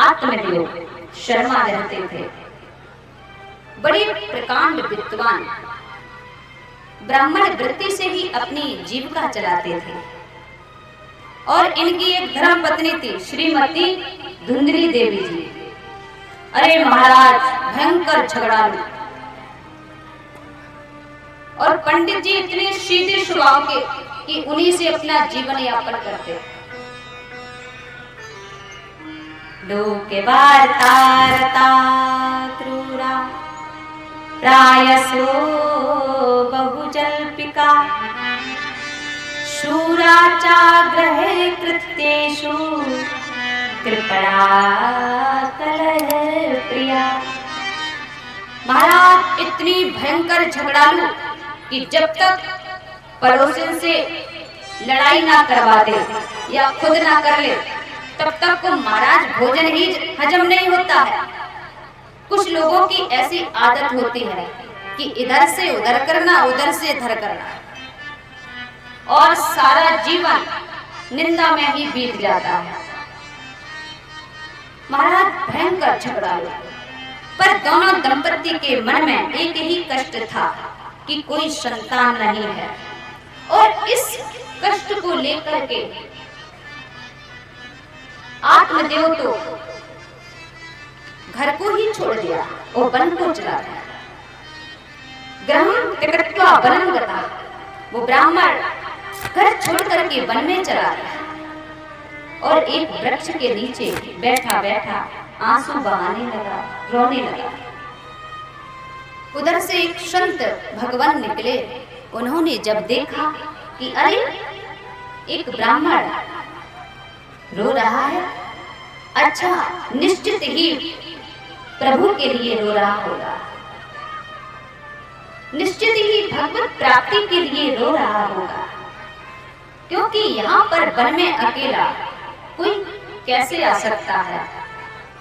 आत्मदेव शर्मा रहते थे। बड़े प्रकांड विद्वान, ब्राह्मण वृत्ति से ही अपनी जीविका चलाते थे। और इनकी एक धर्म पत्नी थी श्रीमती धुंधली देवी जी। अरे महाराज, भयंकर झगड़ालू। और पंडित जी इतने सीधे स्वभाव के कि उन्हीं से अपना जीवन यापन करते। लोके वार्तारता क्रूरा प्रायसो बहुजल्पिका शूराचाग्रहे कृत्येषु कृपणा कलह प्रिया। महाराज इतनी भयंकर झगड़ालू कि जब तक पड़ोसन से लड़ाई ना करवाते या खुद ना कर ले तब तक को महाराज भोजन ही हजम नहीं होता है। कुछ लोगों की ऐसी आदत होती है कि इधर से उधर करना, उधर से इधर करना, और सारा जीवन निंदा में ही बीत जाता है। महाराज भयंकर झगड़ालू, पर दोनों दंपति के मन में एक ही कष्ट था कि कोई संतान नहीं है। और इस कष्ट को लेकर के आत्मदेव तो घर को ही छोड़ दिया और वन को चला गया। ग्रहण त्यक्त्वा वनं गता, वो ब्राह्मण घर छोड़ करके वन में चला गया और एक वृक्ष के नीचे बैठा बैठा आंसू बहाने लगा, रोने लगा। उधर से एक संत भगवान निकले। उन्होंने जब देखा कि अरे एक ब्राह्मण रो रहा है, अच्छा निश्चित ही प्रभु के लिए रो रहा होगा, निश्चित ही भगवत प्राप्ति के लिए रो रहा होगा, क्योंकि यहाँ पर वन में अकेला कोई कैसे आ सकता है।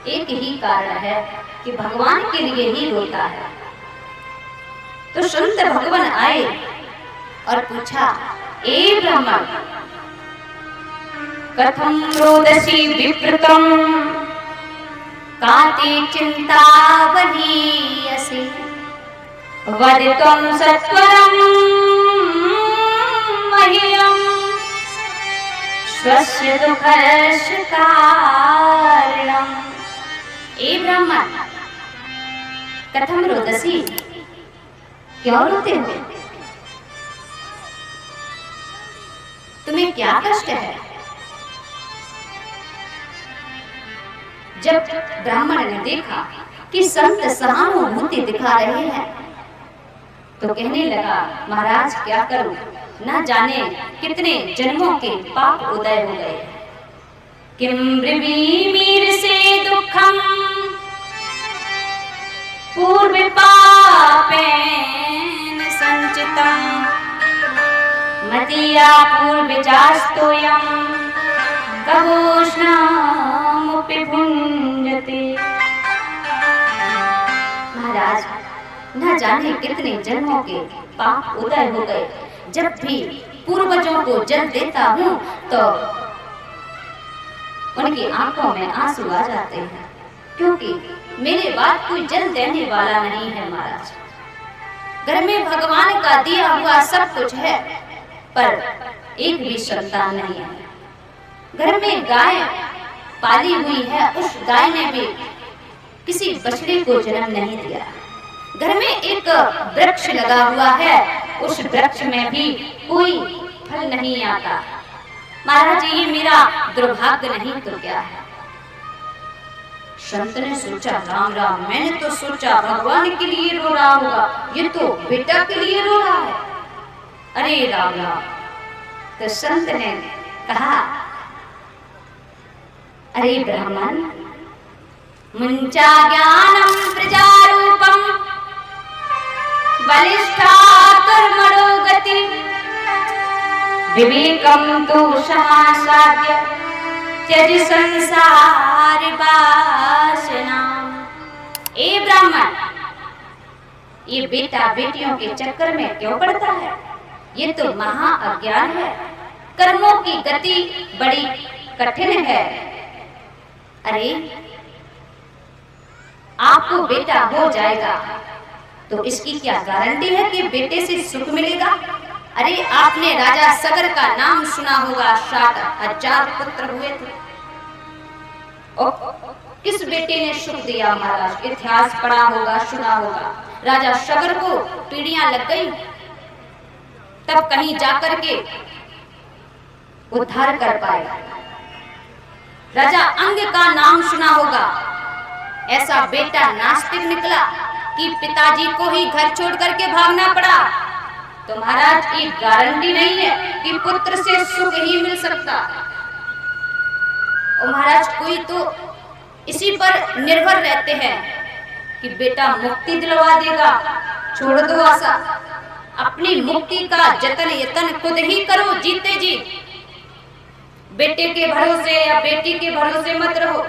एक ही कारण है कि भगवान के लिए ही रोता है। तो संत भगवान आए और पूछा, ए ब्राह्मण, कथम रोदसी विप्रतम काते चिंता बलीयसि वदितुं सत्वरं मह्यं स्वस्य दुःखस्य कारणम्। ए ब्राह्मण, कथम रोदसी, क्यों रोते हो? तुम्हें क्या कष्ट है? जब ब्राह्मण ने देखा कि संत सहानुभूति दिखा रहे हैं तो कहने लगा, महाराज क्या करूं, न जाने कितने जन्मों के पाप उदय हो गए। किम ब्रवीमीर से दुखम पूर्व पापेन संचितम मतिया पूर्व जास्तोयम कबोष्णामुपि भुञ्जते। महाराज, न जाने कितने जन्मों के पाप उदय हो गए। जब भी पूर्वजों को जल देता हूँ तो उनकी आंखों में आंसू आ जाते हैं, क्योंकि मेरे बाद कोई जल देने वाला नहीं है। महाराज, घर में भगवान का दिया हुआ सब कुछ है, पर एक भी संतान नहीं है। घर में गाय पाली हुई है, उस गाय ने भी किसी बछड़े को जन्म नहीं दिया। घर में एक वृक्ष लगा हुआ है, उस वृक्ष में भी कोई फल नहीं आता। महाराज, ये मेरा दुर्भाग्य नहीं तो क्या है? संत ने सोचा, राम राम, मैंने तो सोचा भगवान के लिए रो रहा होगा, ये तो बेटा के लिए रो रहा है। अरे राम राम। तो संत ने कहा, अरे ब्राह्मण, मुंचा ज्ञानम प्रजारूपम बलिष्ठा कर्मणो गति विवेकम तु समासाद्य त्यज संसार वासना। ए ब्राह्मण, ये बेटा बेटियों के चक्कर में क्यों पड़ता है? ये तो महा अज्ञान है। कर्मों की गति बड़ी कठिन है। अरे आपको बेटा हो जाएगा, तो इसकी क्या गारंटी है कि बेटे से सुख मिलेगा? अरे आपने राजा सगर का नाम सुना होगा, 60,000 पुत्र हुए थे। और किस बेटे ने सुख दिया महाराज? इतिहास पढ़ा होगा, सुना होगा। राजा सगर को पीड़ियां लग गई, तब कहीं जाकर के उद्धार कर पाए। राजा अंग का नाम सुना होगा, ऐसा बेटा नास्तिक निकला कि पिताजी को ही घर छोड़ करके भागना पड़ा। तो महाराज ये गारंटी नहीं है कि पुत्र से सुख ही मिल सकता। और महाराज कोई तो इसी पर निर्भर रहते हैं कि बेटा मुक्ति दिलवा देगा, छोड़ दो आशा, अपनी मुक्ति का जतन यतन खुद ही करो जीते जी। बेटे के भरोसे या बेटी के भरोसे मत रहो।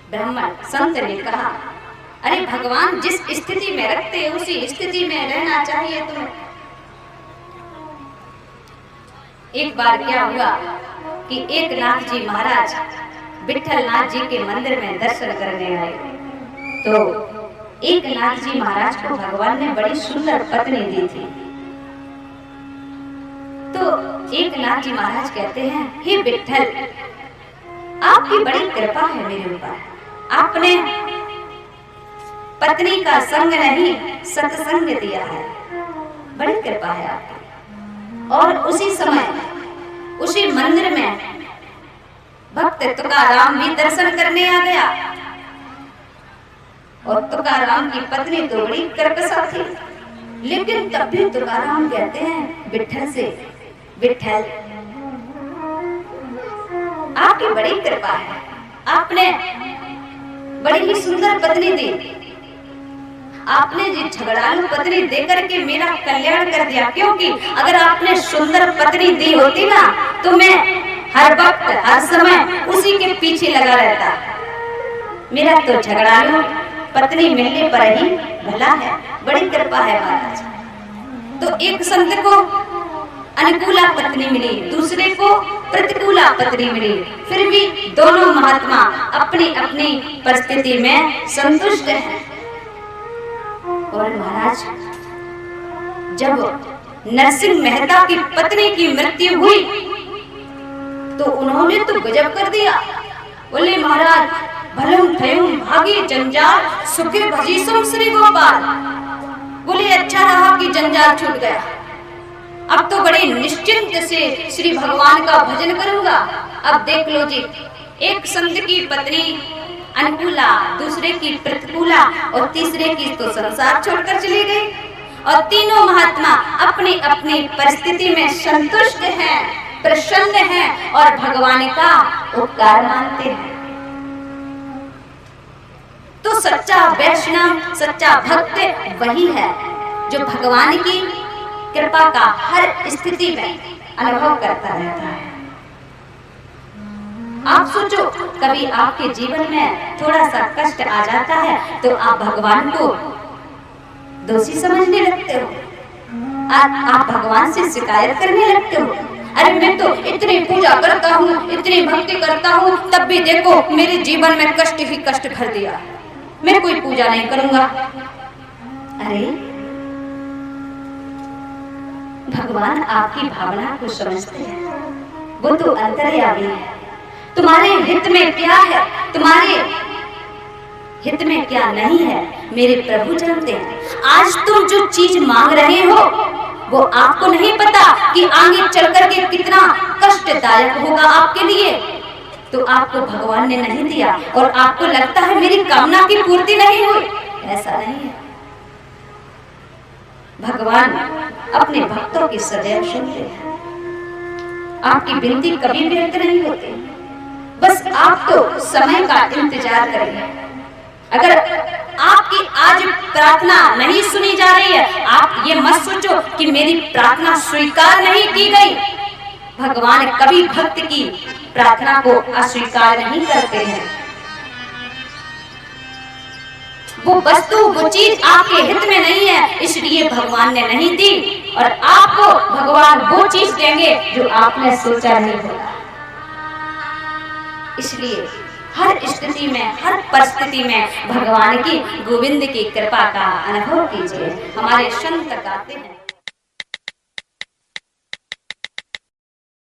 ब्राह्मण संत ने कहा, अरे भगवान जिस स्थिति में रखते उसी स्थिति में रहना चाहिए तुम्हें। एक बार क्या हुआ कि एक नाथ जी महाराज विठल नाथ जी के मंदिर में दर्शन करने आए। तो एक नाथ जी महाराज को भगवान ने बड़ी सुंदर पत्नी दी थी। तो एक नाथ जी महाराज कहते हैं, हे विठल, आपकी बड़ी कृपा है मेरे ऊपर, आपने पत्नी का संग नहीं सत्संग दिया है, बड़ी कृपा है आपकी। और उसी समय उसी मंदिर में भक्त तुकाराम भी दर्शन करने आ गया। और तुकाराम की पत्नी तो बड़ी कर्कशा थी, लेकिन तब भी तुकाराम कहते हैं विठल से, विठल आपकी बड़ी कृपा है, आपने बड़ी ही सुंदर पत्नी दी, आपने जी झगड़ालू पत्नी देकर के मेरा कल्याण कर दिया। क्योंकि अगर आपने सुंदर पत्नी दी होती ना तो मैं हर वक्त हर समय उसी के पीछे लगा रहता। मेरा तो झगड़ालू पत्नी मिलने पर ही भला है, बड़ी कृपा है महाराज। तो एक संत को अनुकूला पत्नी मिली, दूसरे को प्रतिकूला पत्नी मिली, फिर भी दोनों महात्मा अपनी अपनी परिस्थिति में संतुष्ट हैं। और महाराज जब नरसिंह मेहता की पत्नी की मृत्यु हुई तो उन्होंने तो गजब कर दिया। बोले महाराज भलम थयुम भागी जंजाल सुखे भजीसुम श्री गोपाल। बोले अच्छा रहा कि जंजाल छूट गया, अब तो बड़े निश्चिंत से श्री भगवान का भजन करूंगा। अब देख लो जी, एक संत की पत्नी अनुकूला, दूसरे की प्रतिकूला और तीसरे की तो संसार छोड़कर चली गई। और तीनों महात्मा अपनी अपनी परिस्थिति में संतुष्ट हैं, प्रसन्न हैं और भगवान का उपकार मानते हैं। तो सच्चा वैष्णव, सच्चा भक्त वही है जो भगवान की कृपा का हर स्थिति में अनुभव करता रहता है। आप सोचो, कभी आपके जीवन में थोड़ा सा कष्ट आ जाता है तो आप भगवान को दोषी समझने लगते हो, आप भगवान से शिकायत करने लगते हो। अरे मैं तो इतनी पूजा करता हूँ, इतनी भक्ति करता हूँ, तब भी देखो मेरे जीवन में कष्ट ही कष्ट भर दिया, मैं कोई पूजा नहीं करूंगा। अरे भगवान आपकी भावना को समझते हैं, वो तो अंतर्यामी है। तुम्हारे हित में क्या है, तुम्हारे हित में क्या नहीं है, मेरे प्रभु जानते हैं। आज तुम जो चीज मांग रहे हो वो आपको नहीं पता कि आगे चलकर के कितना कष्टदायक होगा आपके लिए। तो आपको भगवान ने नहीं दिया और आपको लगता है मेरी कामना की पूर्ति नहीं हुई, ऐसा नहीं है। भगवान अपने भक्तों की सदैव सुनते हैं, आपकी विनती कभी व्यर्थ नहीं होती। बस आप तो समय का इंतजार करिए। अगर आपकी आज प्रार्थना नहीं सुनी जा रही है, आप ये मत सोचो कि मेरी प्रार्थना स्वीकार नहीं की गई। भगवान कभी भक्त की प्रार्थना को अस्वीकार नहीं करते हैं। वो वस्तु, वो चीज आपके हित में नहीं है, इसलिए भगवान ने नहीं दी, और आपको भगवान वो चीज देंगे जो आपने सोचा नहीं होगा। इसलिए हर स्थिति में, हर परिस्थिति में भगवान की, गोविंद की कृपा का अनुभव कीजिए। हमारे संत गाते हैं।